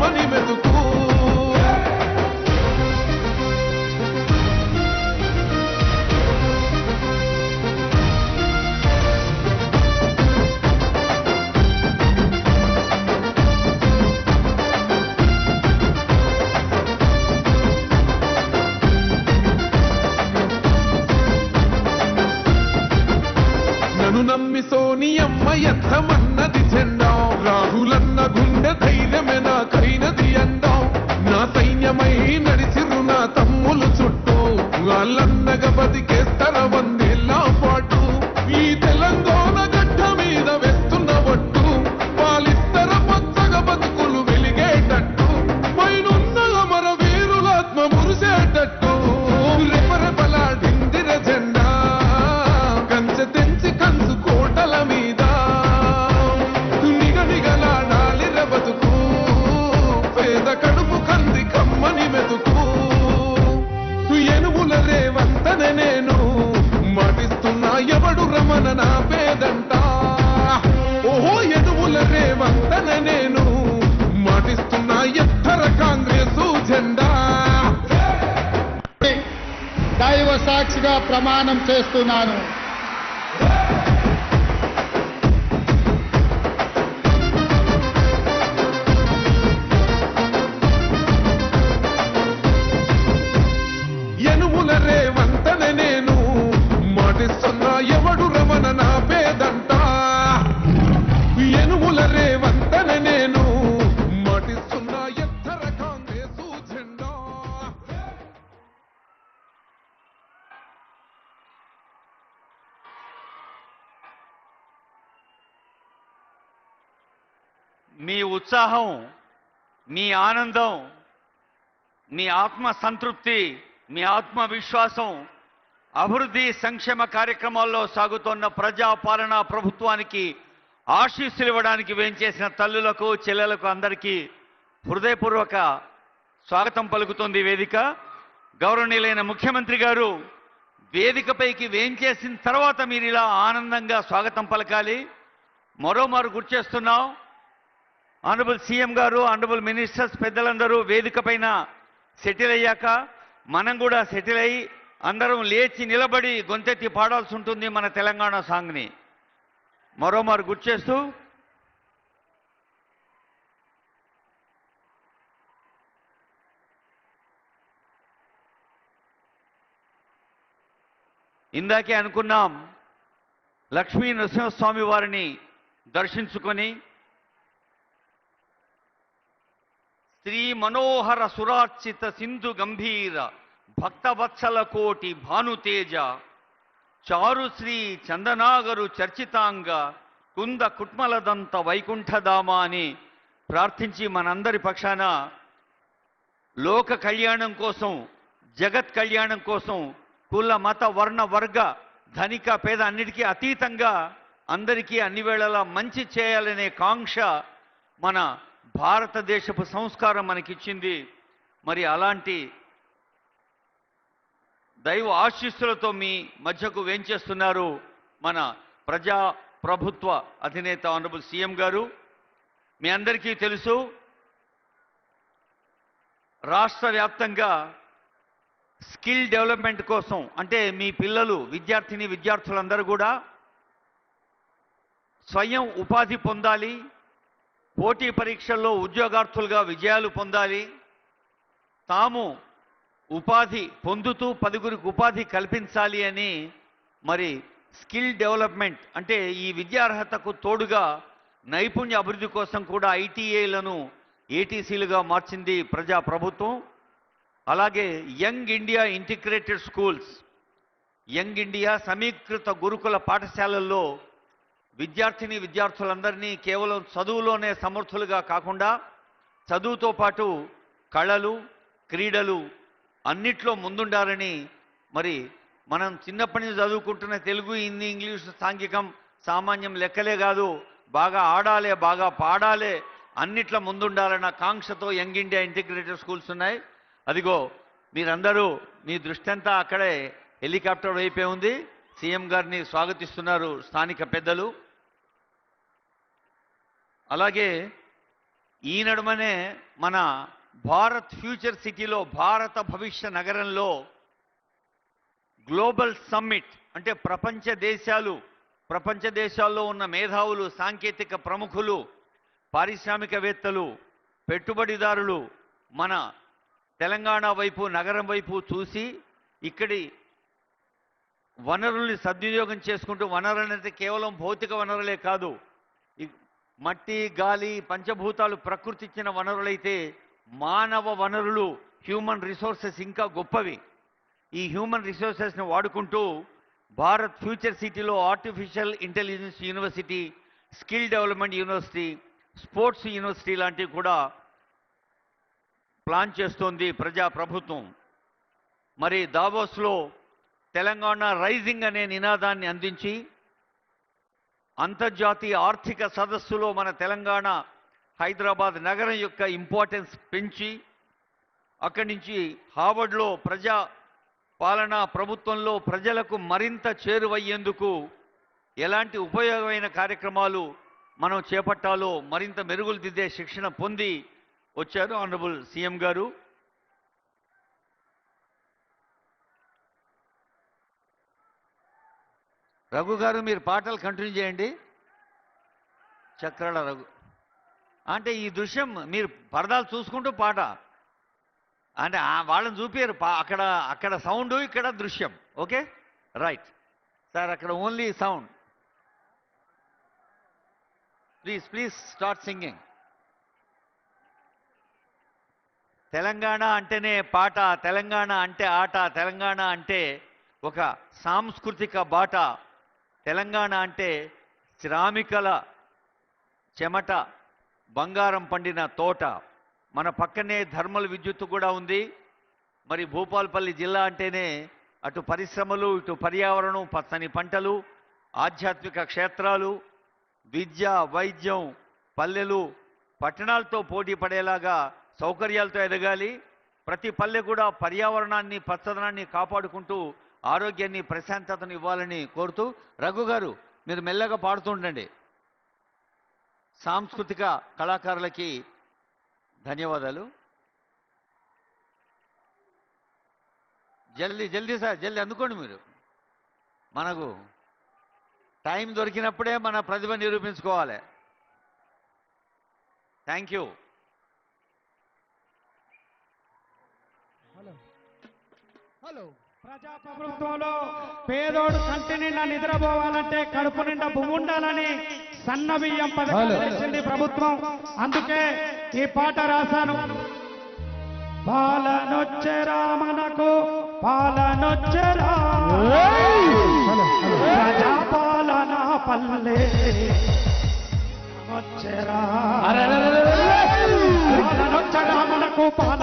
కమ్మని మెతుకు. నమ్మి సోనియమ్మ ఎత్తమన్నది జెండా, రాహులన్న గుండె ధైర్యమే నాకైనది అండా. నా సైన్యమై నడిచిరు నా తమ్ములు చుట్టూ, వాళ్ళన్నగా బతికేస్తర వందేళ్ళ పాటు. ఈ తెలంగాణ గడ్డ మీద వేస్తున్న ఒట్టు, పాలిస్తర పచ్చగా బతుకులు వెలిగేటట్టు, పైనున్న అమర వీరులాత్మ మురిసేటట్టు. రెపరెపలాడిందిర జెండా కంచె తెంచి కంచు కోటల మీద, నిగనిగలాడాలిర బతుకు, పేద కడుపు కంది కమ్మని మెతుకు. ఎనుముల రేవంతనే నేను మాటిస్తున్నా, ఎవడు రమణ నా పేదంట. ఓహో ఎనుముల రేవంతనే నేను మాటిస్తున్నా, ఎత్తర కాంగ్రెసు జెండా. దైవ సాక్షిగా ప్రమాణం చేస్తున్నాను. ఎనుముల రేవంతనే నేను మాటిస్తున్నా, ఎవడు రమణ నా పేదంట. ఎనుముల రేవంతనే నేను మాటిస్తున్నా, ఎత్తర కాంగ్రెసు జెండా. మీ ఉత్సాహం, మీ ఆనందం, మీ ఆత్మ సంతృప్తి, మీ ఆత్మవిశ్వాసం అభివృద్ధి సంక్షేమ కార్యక్రమాల్లో సాగుతున్న ప్రజాపాలనా ప్రభుత్వానికి ఆశీస్సులు ఇవ్వడానికి వేంచేసిన తల్లులకు చెల్లెలకు అందరికీ హృదయపూర్వక స్వాగతం పలుకుతోంది వేదిక. గౌరవనీయులైన ముఖ్యమంత్రి గారు వేదికపైకి వేంచేసిన తర్వాత మీరు ఇలా ఆనందంగా స్వాగతం పలకాలి. మరోమారు గుర్తు చేస్తున్నాం, ఆనరబుల్ సీఎం గారు, ఆనరబుల్ మినిస్టర్స్ పెద్దలందరూ వేదిక పైన సెటిల్ అయ్యాక మనం కూడా సెటిల్ అయ్యి అందరం లేచి నిలబడి గొంతెత్తి పాడాల్సి ఉంటుంది మన తెలంగాణ సాంగ్ని. మరోమారు గుర్తు చేస్తూ ఇందాకే అనుకున్నాం, లక్ష్మీ నరసింహస్వామి వారిని దర్శించుకొని శ్రీ మనోహర సురార్చిత సింధు గంభీర భక్తవత్సల కోటి భానుతేజ చారుశ్రీ చందనాగరు చర్చితాంగ కుంద కుట్మలదంత వైకుంఠధామ అని ప్రార్థించి మనందరి పక్షాన లోక కళ్యాణం కోసం, జగత్ కళ్యాణం కోసం, కుల మత వర్ణ వర్గ ధనిక పేద అన్నిటికీ అతీతంగా అందరికీ అన్ని వేళలా మంచి చేయాలనే కాంక్ష మన భారతదేశపు సంస్కారం మనకిచ్చింది. మరి అలాంటి దైవ ఆశీస్సులతో మీ మధ్యకు వేంచేస్తున్నారు మన ప్రజా ప్రభుత్వ అధినేత ఆనరబుల్ సీఎం గారు. మీ అందరికీ తెలుసు, రాష్ట్ర వ్యాప్తంగా స్కిల్ డెవలప్మెంట్ కోసం, అంటే మీ పిల్లలు విద్యార్థులందరూ కూడా స్వయం ఉపాధి పొందాలి, పోటీ పరీక్షల్లో ఉద్యోగార్థులుగా విజయాలు పొందాలి, తాము ఉపాధి పొందుతూ 10గురికి ఉపాధి కల్పించాలి అని మరి స్కిల్ డెవలప్మెంట్ అంటే ఈ విద్యార్హతకు తోడుగా నైపుణ్య అభివృద్ధి కోసం కూడా ఐటీఐలను ఏటీసీలుగా మార్చింది ప్రజా ప్రభుత్వం. అలాగే young India integrated schools, young India సమీకృత గురుకుల పాఠశాలల్లో విద్యార్థులందరినీ కేవలం చదువులోనే సమర్థులుగా కాకుండా చదువుతో పాటు కళలు, క్రీడలు అన్నిట్లో ముందుండాలని, మరి మనం చిన్నప్పటి నుంచి చదువుకుంటున్న తెలుగు, హిందీ, ఇంగ్లీష్, సాంఘికం, సామాన్యం లెక్కలే కాదు, బాగా ఆడాలి, బాగా పాడాలి, అన్నిట్లో ముందుండాలన్న కాంక్షతో యంగ్ ఇండియా ఇంటిగ్రేటెడ్ స్కూల్స్ ఉన్నాయి. అదిగో మీరందరూ మీ దృష్టి అంతా అక్కడే హెలికాప్టర్ వైపే ఉంది. సీఎం గారిని స్వాగతిస్తున్నారు స్థానిక పెద్దలు. అలాగే ఈ నడుమనే మన భారత్ ఫ్యూచర్ సిటీలో, భారత భవిష్య నగరంలో గ్లోబల్ సమ్మిట్ అంటే ప్రపంచ దేశాల్లో ఉన్న మేధావులు, సాంకేతిక ప్రముఖులు, పారిశ్రామికవేత్తలు, పెట్టుబడిదారులు మన తెలంగాణ వైపు, నగరం వైపు చూసి ఇక్కడి వనరుల్ని సద్వినియోగం చేసుకుంటూ, వనరులు అంటే కేవలం భౌతిక వనరులే కాదు, మట్టి, గాలి, పంచభూతాలు ప్రకృతి ఇచ్చిన వనరులైతే మానవ వనరులు, హ్యూమన్ రిసోర్సెస్ ఇంకా గొప్పవి. ఈ హ్యూమన్ రిసోర్సెస్ని వాడుకుంటూ భారత్ ఫ్యూచర్ సిటీలో artificial intelligence university, skill development university, sports university లాంటివి కూడా ప్లాన్ చేస్తోంది ప్రభుత్వం. మరి దావోస్లో తెలంగాణ రైజింగ్ అనే నినాదాన్ని అందించి అంతర్జాతీయ ఆర్థిక సదస్సులో మన తెలంగాణ, హైదరాబాద్ నగరం యొక్క ఇంపార్టెన్స్ పెంచి అక్కడి నుంచి హార్వర్డ్లో ప్రజా పాలనా ప్రభుత్వంలో ప్రజలకు మరింత చేరువయ్యేందుకు ఎలాంటి ఉపయోగమైన కార్యక్రమాలు మనం చేపట్టాలో మరింత మెరుగులు దిద్దే శిక్షణ పొంది వచ్చారు ఆనరబుల్ సీఎం గారు. రఘు గారు మీరు పాటలు కంటిన్యూ చేయండి. చక్రాల రఘు అంటే ఈ దృశ్యం మీరు పరదాలు చూసుకుంటూ పాట అంటే వాళ్ళని చూపారు, అక్కడ సౌండ్, ఇక్కడ దృశ్యం. ఓకే రైట్ సార్, అక్కడ only sound. Please start singing. Telangana అంటేనే పాట, తెలంగాణ అంటే ఆట, తెలంగాణ అంటే ఒక సాంస్కృతిక బాట, తెలంగాణ అంటే శ్రామికుల చెమట, బంగారం పండిన తోట. మన పక్కనే థర్మల్ విద్యుత్ కూడా ఉంది. మరి భూపాలపల్లి జిల్లా అంటేనే అటు పరిశ్రమలు, ఇటు పర్యావరణం, పచ్చని పంటలు, ఆధ్యాత్మిక క్షేత్రాలు, విద్య, వైద్యం, పల్లెలు పట్టణాలతో పోటీ పడేలాగా సౌకర్యాలతో ఎదగాలి. ప్రతి పల్లె కూడా పర్యావరణాన్ని, పచ్చదనాన్ని కాపాడుకుంటూ ఆరోగ్యాన్ని, ప్రశాంతతను ఇవ్వాలని కోరుతూ, రఘు గారు మీరు మెల్లగా పాడుతుండండి. సాంస్కృతిక కళాకారులకి ధన్యవాదాలు. జల్దీ సార్, జల్దీ అందుకోండి. మీరు మనకు టైం దొరికినప్పుడే మన ప్రతిభ నిరూపించుకోవాలి. Thank you. హలో. ప్రజాప్రభుత్వంలో పేదోడు కంటి నిండా నిద్రపోవాలంటే కడుపు నిండా భూమి ఉండాలని సన్న బియ్యం పథకం చేసింది ప్రభుత్వం. అందుకే ఈ పాట రాశాను. పాలనొచ్చెరా మనకు, పాలనొచ్చెరా, ప్రజాపాలన పల్లె వచ్చెరా, పాలనొచ్చరా మనకు, పాలన